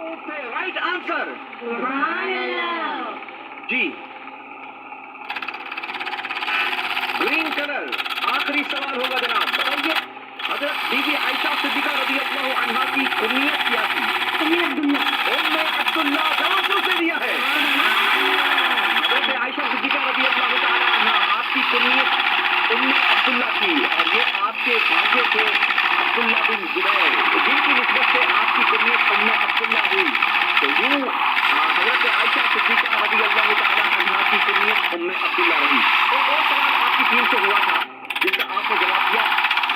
Right answer. जी green colour. आखिरी सवाल होगा जनाब, बताइए हजरत बीबी आयशा सिद्दीका रज़ी अल्लाह अन्हा की कुनियत क्या थी? उम्मे अब्दुल्ला। जवाब से दिया है। हजरत आयशा सिद्दीका रज़ी अल्लाह तआला अन्हा आपकी कुनियत उम्मे अब्दुल्ला थी और ये आपके भांजे थे अब्दुल्ला बिन जुबैर, जिनकी निस्बत से आपकी कुनियत उम्मे अब्दुल्ला हुई। तो यूं हजरत आयशा सिद्दीका रज़ी अल्लाह तआला अन्हा की कुनियत उम्मे अब्दुल्ला रही। एक और सवाल आपकी टीम से हुआ था जिसका आपने जवाब दिया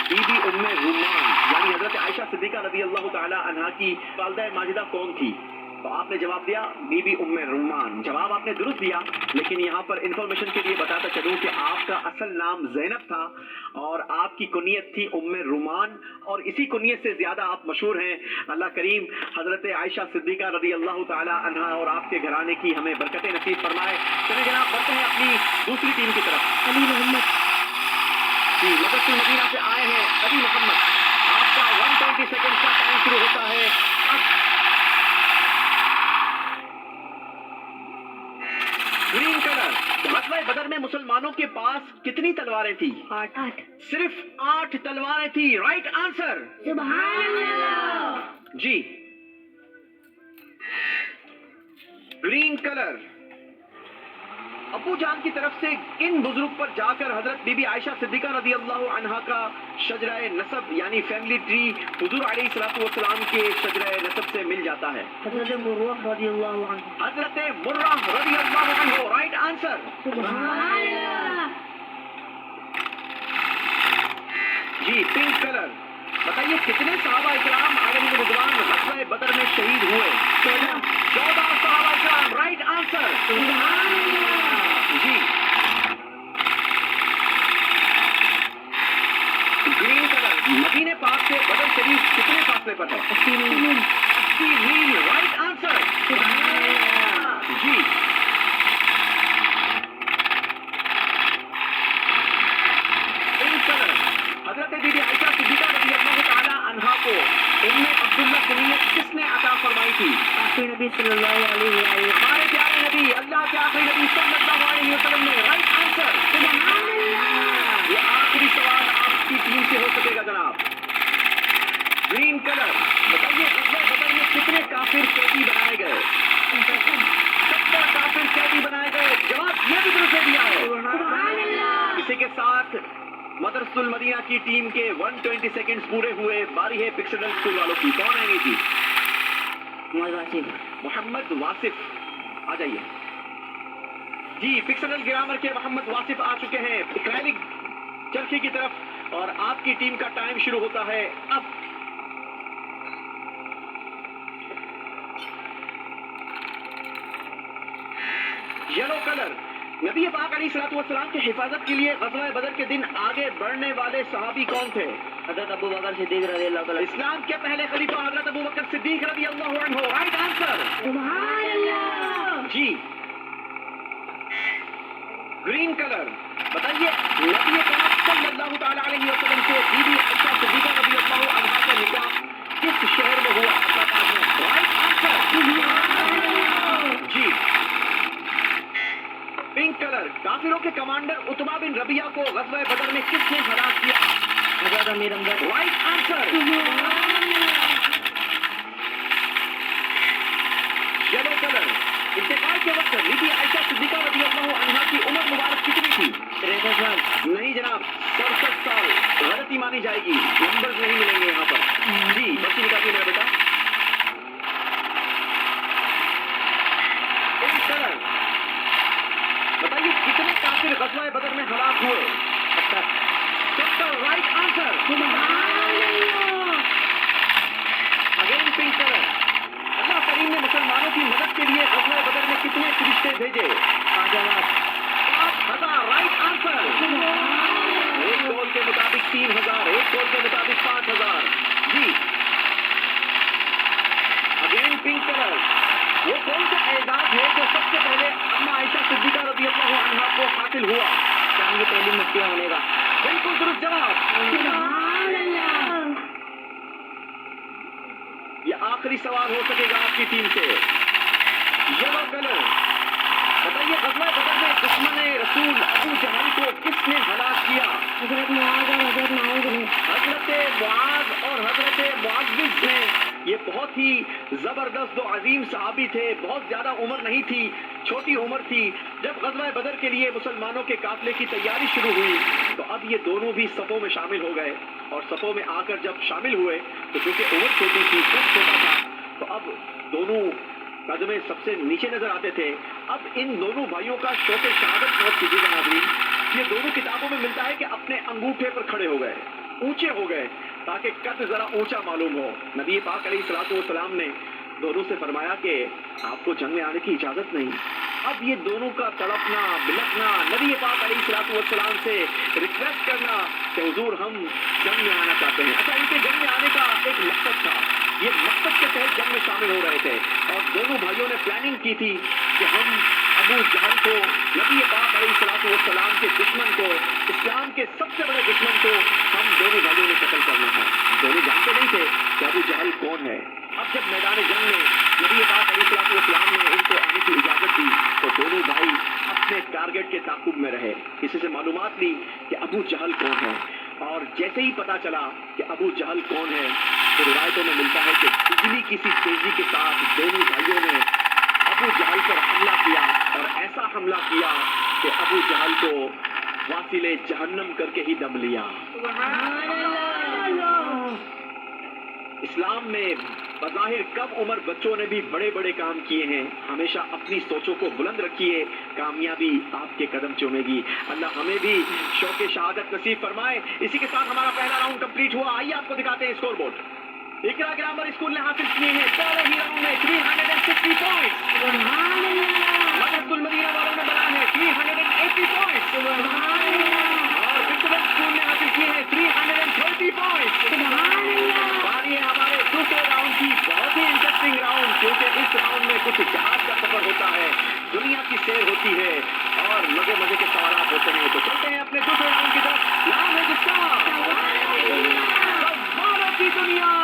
बीबी उम्मे रुमान, यानी हजरत आयशा सिद्दीका रज़ी अल्लाह तआला अन्हा की वालिदा माजिदा कौन थी? तो आपने जवाब दिया बीबी उम्मे रुमान। जवाब आपने दुरुस्त दिया, लेकिन यहाँ पर इंफॉर्मेशन के लिए बताता चलूं कि आपका असल नाम ज़ैनब था और आपकी कुनियत थी उम्मे रुमान, और इसी कुनियत से ज्यादा आप मशहूर हैं। अल्लाह करीम हजरत आयशा सिद्दीका रज़ी अल्लाह तआला अन्हा और आपके घराने की हमें बरकतें नसीब फरमाए। चलिए जनाब बढ़ते हैं अपनी दूसरी टीम की तरफ। अली मोहम्मद जी मदरसुल मदीना से आए हैं। अली मोहम्मद, आपका 120 सेकंड का टाइम शुरू होता है अब। Green colour. ग़ज़वा बदर में मुसलमानों के पास कितनी तलवारें थी? 8। सिर्फ 8 तलवारें थी। Right answer. सुभान अल्लाह। जी ग्रीन कलर। अबू जान की तरफ से किन बुजुर्ग पर जाकर हजरत बीबी आयशा सिद्दीका रज़ी अल्लाह अन्हा का शजराए नसब यानी फैमिली ट्री हुजूर अलैहिस्सलातु वस्सलाम के शजराए नसब से मिल जाता है? हज़रत मुर्रह रज़ियल्लाहु अन्हु। हजरत मुर्रह रज़ियल्लाहु अन्हु। Right answer. सुभान अल्लाह। जी पिंक कलर। बताइए कितने सहाबा इकराम आलम रिज़वान ग़ज़वा बदर में शहीद हुए? 14 सहाबा इकराम। Right answer. सुभान अल्लाह। जी ग्रीन कलर। मदीने पाक से बदर शरीफ कितने फासले पर है? 80 मील। 80 मील। Right answer. जी पिंक कलर। हजरत बीबी आयशा सिद्दीका रज़ी अल्लाह तआला अन्हा को उम्मे अब्दुल्ला कुनियत किसने अता फरमाई थी? आखिरी नबी सल्लल्लाहु अलैहि वसल्लम। हमारे प्यारे नबी अल्लाह के आखिरी नबी सल्लल्लाहु अलैहि वसल्लम ने। Right answer. सुभान अल्लाह। ये आखिरी सवाल आपकी टीम से हो सकेगा जनाब। Green colour. बताइए ग़ज़वा बदर में कितने काफिर कैदी बनाए गए? 70 काफिर कैदी बनाए गए। जवाब ये भी दुरुस्त दिया है। सुभान अल्लाह। इसी के साथ मदरसुल मदीना की टीम के 120 सेकंड्स पूरे हुए। बारी है पिक्सडल स्कूल वालों की। कौन आएंगे जी? मोहम्मद वासिफ आ जाइए जी। पिक्सडल ग्रामर के मोहम्मद वासिफ आ चुके हैं इक्रालिक चरखी की तरफ और आपकी टीम का टाइम शुरू होता है अब। Yellow colour. नबी पाक अलैहिस्सलातु वस्सलाम की हिफाजत के लिए ग़ज़वा बदर के दिन आगे बढ़ने वाले सहाबी कौन थे? हज़रत अबू बकर सिद्दीक़ रज़ियल्लाहु अन्हु। इस्लाम के पहले खलीफा हज़रत अबू बकर सिद्दीक़ रज़ियल्लाहु अन्हु। Right answer. सुभान अल्लाह। जी ग्रीन कलर। बताइए नबी पाक सल्लल्लाहु तआला अलैहि वसल्लम से बीबी आयशा सिद्दीका रज़ियल्लाहु अन्हा का निकाह किस शहर में हुआ? Right answer. जी पिंक कलर। काफिरों के कमांडर उतबा बिन रबिया को ग़ज़वा बदर में किसने हलाक किया? हज़रत Amir Hamza. Right answer. Yellow colour. इंतकाल के वक्त बीबी आयशा सिद्दीका रज़ियल्लाहु अन्हा की उम्र मुबारक कितनी थी? 63 साल। नहीं जनाब 67 साल। गलती मानी जाएगी, नंबर नहीं मिलेंगे यहाँ पर। जी बच्ची बताइए मेरा बेटा। Pink colour. बताइए कितने काफिर ग़ज़वा बदर में हलाक हुए? 70। Right answer. Again pink colour. अल्लाह करीम ने मुसलमानों की मदद के लिए ग़ज़वा बदर में कितने फरिश्ते भेजे? 5000। Right answer. एक कौल के मुताबिक 3000, एक कौल के मुताबिक 5000। जी अगेन पिंक कलर। वो कौन सा एजाज है जो सबसे पहले अम्मा आयशा सिद्दीका रज़ियल्लाहु अन्हा को हासिल हुआ? शाम की पहली मुफ्तियाँ होने का। बिल्कुल दुरुस्त जवाब। ये आखिरी आखिरी सवाल हो सकेगा आपकी टीम से। येलो कलर, बताइए ग़ज़वा बदर में दुश्मन रसूल अबू जहल को किसने हलाक किया? हजरत मुआज और हजरत माऊद ने। हजरत मुआज और हजरत मुआविज ने। ये बहुत ही जबरदस्त दो अजीम सहाबी थे, बहुत ज्यादा उम्र नहीं थी, छोटी उम्र थी। जब ग़ज़वा बदर के लिए मुसलमानों के काफिले की तैयारी शुरू हुई तो अब ये दोनों भी सफ़ों में शामिल हो गए और सफ़ों में आकर जब शामिल हुए तो क्योंकि उम्र छोटी थी, कद छोटा था, तो अब दोनों कदमे सबसे नीचे नजर आते थे। अब इन दोनों भाइयों का शौक़ शहादत नोट कीजिएगा नाज़रीन, ये दोनों किताबों में मिलता है कि अपने अंगूठे पर खड़े हो गए, ऊंचे हो गए ताकि कद जरा ऊंचा मालूम हो। नबी पाक अलैहिस्सलाम ने दोनों से फरमाया कि आपको जंग में आने की इजाजत नहीं। अब ये दोनों का तड़पना बिलखना, नबी पाक अलैहिस्सलाम से रिक्वेस्ट करना कि हुजूर हम जंग में आना चाहते हैं। अच्छा, इनके जंग में आने का एक मकसद था, ये मकसद के तहत जंग में शामिल हो रहे थे और दोनों भाइयों ने प्लानिंग की थी कि हम अबू जहल को, नबी पाक अलैहिस्सलाम के दुश्मन को, इस्लाम के सबसे बड़े दुश्मन को हम दोनों भाइयों ने कत्ल करना है। दोनों जानते नहीं थे कि अबू जहल कौन है। अब जब मैदान जंग में नबी पाक अलैहिस्सलाम ने इनको आने की इजाजत दी तो दोनों भाई अपने टारगेट के ताक़ुब में रहे। किसी से मालूमात ली कि अबू जहल कौन है और जैसे ही पता चला कि अबू जहल कौन है तो रिवायतों में मिलता है कि बिजली किसी तेजी के साथ दोनों भाइयों ने अबू जहल पर हमला किया और ऐसा हमला किया कि अबू जहल को वासिले जहन्नम करके ही दम लिया। इस्लाम में बज़ाहिर कम उम्र बच्चों ने भी बड़े बड़े काम किए हैं। हमेशा अपनी सोचों को बुलंद रखिए, कामयाबी आपके कदम चूमेगी। अल्लाह हमें भी शौक़ शहादत नसीब फरमाए। इसी के साथ हमारा पहला राउंड कंप्लीट हुआ। आइए आपको दिखाते हैं स्कोर बोर्ड। इकरा ग्रामर स्कूल ने हासिल किए हैं पहले ही राउंड में 360 पॉइंट्स। मदरसतुल मदीना वालों ने बनाया है 380 पॉइंट्स और विक्टोरिया स्कूल ने हासिल किए हैं 330 पॉइंट्स। बारी है हमारे दूसरे राउंड की, बहुत ही इंटरेस्टिंग राउंड, क्योंकि इस राउंड में कुछ जहाज का सफर होता है, दुनिया की सैर होती है और मजे मजे के सवाल होते हैं। तो चलते हैं अपने दूसरे राउंड की तरफ। नाम है जिसका सवालों की दुनिया।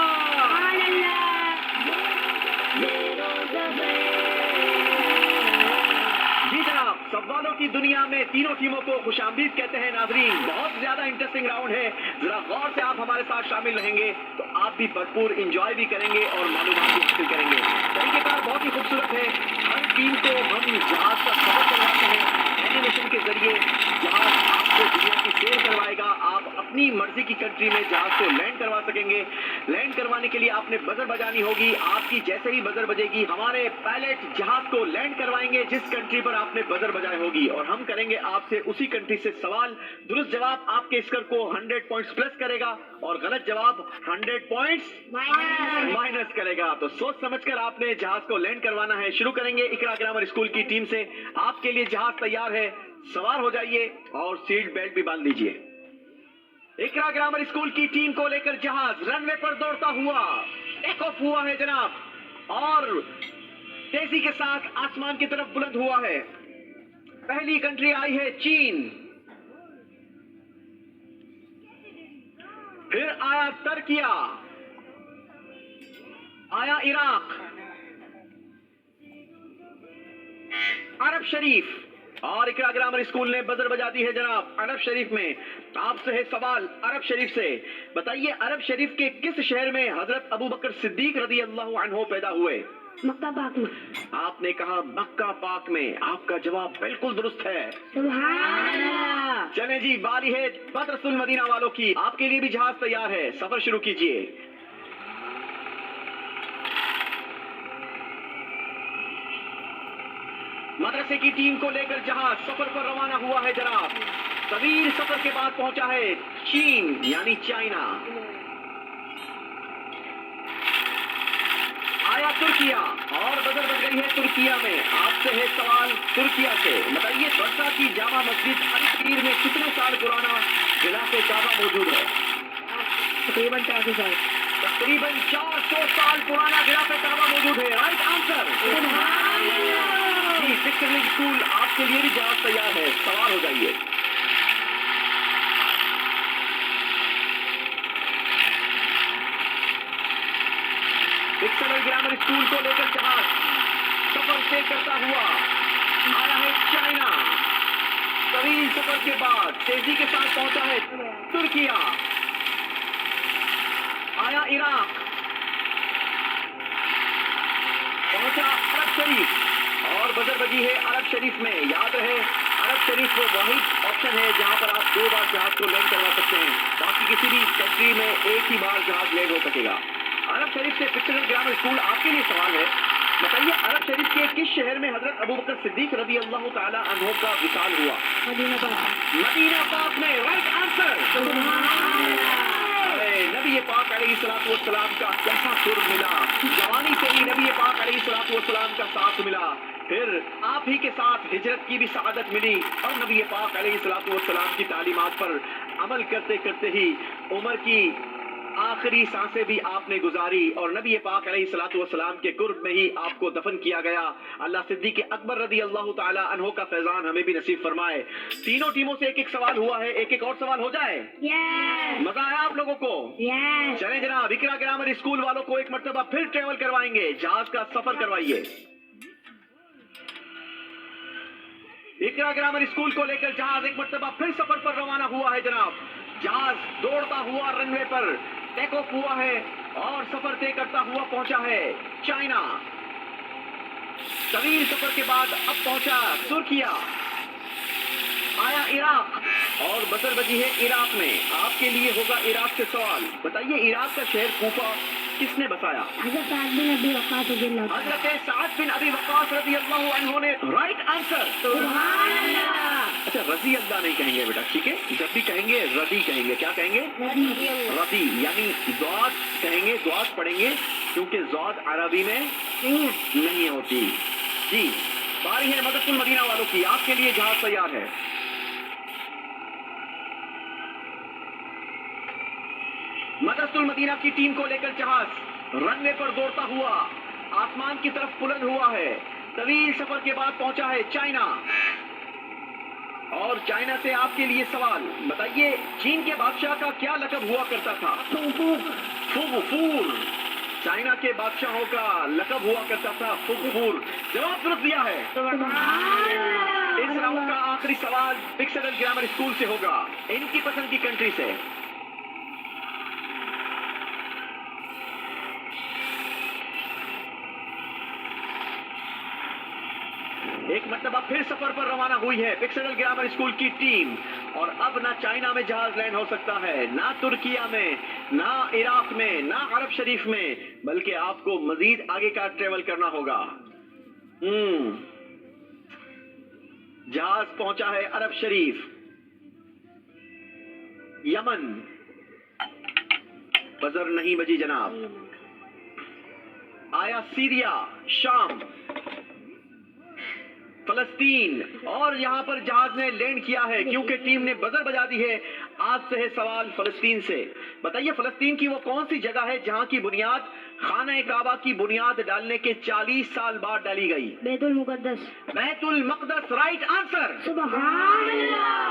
जी जनाब, सवालों की दुनिया में तीनों टीमों को खुशामदीद कहते हैं नाजरीन। बहुत ज्यादा इंटरेस्टिंग राउंड है, जरा गौर से आप हमारे साथ शामिल रहेंगे तो आप भी भरपूर इंजॉय भी करेंगे और मालूमात भी हासिल करेंगे। तरीकेकार बहुत ही खूबसूरत है। हर टीम को हम जहाज का सफर करवाते हैं एनिमेशन के जरिए। जहाज आपको दुनिया की सैर करवाएगा, आप अपनी मर्जी की कंट्री में जहाज को लैंड करवा सकेंगे। लैंड करवाने के लिए आपने बजर बजानी होगी। आपकी जैसे ही बजर बजेगी हमारे पायलट जहाज को लैंड करवाएंगे जिस कंट्री पर आपने बजर बजाई होगी और हम करेंगे आपसे उसी कंट्री से सवाल। दुरुस्त जवाब आपके स्कोर को 100 पॉइंट्स प्लस करेगा और गलत जवाब 100 पॉइंट्स माइनस करेगा। तो सोच समझकर आपने जहाज को लैंड करवाना है। शुरू करेंगे इकरा ग्रामर स्कूल की टीम से। आपके लिए जहाज तैयार है, सवार हो जाइए और सीट बेल्ट भी बांध लीजिए। इकरा ग्रामर स्कूल की टीम को लेकर जहाज रनवे पर दौड़ता हुआ टेक ऑफ हुआ है जनाब और तेजी के साथ आसमान की तरफ बुलंद हुआ है। पहली कंट्री आई है चीन, फिर आया तुर्किया, आया इराक, अरब शरीफ और इकरा ग्रामर स्कूल ने बजर बजा दी है जनाब। अरब शरीफ में आपसे है सवाल, अरब शरीफ से बताइए अरब शरीफ के किस शहर में हजरत अबू बकर सिद्दीक रज़ी अल्लाह अन्हु पैदा हुए? मक्का पाक में। आपने कहा मक्का पाक में, आपका जवाब बिल्कुल दुरुस्त है। सुभान अल्लाह। चलें जी, बारी है मदरसतुल मदीना वालों की। आपके लिए भी जहाज तैयार है, सफर शुरू कीजिए। मदरसे की टीम को लेकर जहाज सफर पर रवाना हुआ है जनाब। तवील सफर के बाद पहुंचा है चीन यानी चाइना। आया तुर्किया और बजर बज गई है तुर्किया में। आपसे है सवाल तुर्किया से, बताइए बरसा की जामा मस्जिद अल-कबीर में कितने साल पुराना गिलाफ काबा मौजूद है? तकरीबन 400 साल। तकरीबन 400 साल पुराना गिलाफ काबा मौजूद है। Right answer. जी, फिक्र स्कूल आपके लिए भी जवाब तैयार है, सवाल हो जाइए। पिक्सडल ग्रामर स्कूल को लेकर जहाज सफर तय करता हुआ आया है चाइना। तवील सफर के बाद तेजी के साथ पहुंचा है तुर्किया, आया इराक, पहुंचा अरब शरीफ और बजर बजी है अरब शरीफ में। याद रहे अरब शरीफ वो वाहिद ऑप्शन है जहां पर आप 2 बार जहाज को लैंड करवा सकते हैं, बाकी किसी भी कंट्री में एक ही बार जहाज लैंड हो सकेगा। अरब शरीफ से पिक्सडल ग्रामर स्कूल आपके लिए सवाल है, बताइए अरब शरीफ के किस शहर में हजरत अबू बकर सिद्दीक रजी अल्लाह ताला अन्हु का विसाल हुआ? मदीना पाक। मदीना पाक में। Right answer. नबी पाक अलैहिस्सलातु वस्सलाम का कैसा कुर्ब मिला, जवानी से ही नबी पाक अलैहिस्सलातु वस्सलाम का साथ मिला, फिर आप ही के साथ हिजरत की भी सआदत मिली और नबी पाक अलैहिस्सलातु वस्सलाम की तालीमात पर अमल करते करते ही उम्र की आखिरी सांसें भी आपने गुजारी और नबी पाक अलैहिस्सलातु वस्सलाम के कुर्ब में ही आपको दफन किया गया। अल्लाह सिद्दीक अकबर रदी अल्लाह ताला अन्हु का फैजान हमें भी नसीब फरमाए। तीनों टीमों से एक एक सवाल हुआ है, एक एक और सवाल हो जाए। मजा आया आप लोगों को? चलें जनाब, इकरा ग्रामर स्कूल वालों को एक मर्तबा फिर ट्रेवल करवाएंगे, जहाज का सफर करवाइए। इकरा ग्रामर स्कूल को लेकर जहाज एक मर्तबा फिर सफर पर रवाना हुआ है जनाब। जहाज दौड़ता हुआ रनवे पर टेक ऑफ हुआ है और सफर तय करता हुआ पहुंचा है चाइना। तवील सफर के बाद अब पहुंचा तुर्किया, आया इराक और बसर बजी है इराक में। आपके लिए होगा इराक से सवाल, बताइए इराक का शहर कूफा किसने बसाया? हजरत साद बिन अबी वक्कास रज़ी अल्लाह अन्हु। हजरत साद बिन अबी वक्कास रज़ी अल्लाह अन्हु ने। Right answer. सुभान अल्लाह। अच्छा रज़ी अल्लाह नहीं कहेंगे बेटा, ठीक है? जब भी कहेंगे रज़ी कहेंगे। क्या कहेंगे? रज़ी, यानी ज़ाद कहेंगे, ज़ाद पढ़ेंगे क्योंकि ज़ाद अरबी में नहीं होती। जी बारी है मदरसुल मदीना वालों की, आपके लिए जहाज तैयार है। मदरसुल मदीना की टीम को लेकर जहाज रनवे पर दौड़ता हुआ आसमान की तरफ बुलंद हुआ है। तवील सफर के बाद पहुंचा है चाइना और चाइना से आपके लिए सवाल, बताइए चीन के बादशाह का क्या लक़ब हुआ करता था? फुगफूर। चाइना के बादशाहों का लक़ब हुआ करता था फुगफूर। जवाब दुरुस्त दिया है। इस राउंड का आखिरी सवाल पिक्सडल ग्रामर स्कूल से होगा, इनकी पसंद की कंट्री से। एक मर्तबा फिर सफर पर रवाना हुई है पिक्सडल ग्रामर स्कूल की टीम और अब ना चाइना में जहाज लैंड हो सकता है, ना तुर्किया में, ना इराक में, ना अरब शरीफ में, बल्कि आपको मजीद आगे का ट्रेवल करना होगा। जहाज पहुंचा है अरब शरीफ, यमन, बजर नहीं बजी जनाब, आया सीरिया, शाम, फलस्तीन और यहां पर जहाज ने लैंड किया है क्योंकि टीम ने बजर बजा दी है। आज से है सवाल फलस्तीन से, बताइए फलस्तीन की वो कौन सी जगह है जहां की बुनियाद खाना काबा की बुनियाद डालने के 40 साल बाद डाली गई? बैतुल मुक़द्दस। बैतुल मक़दस। Right answer. सुभान अल्लाह।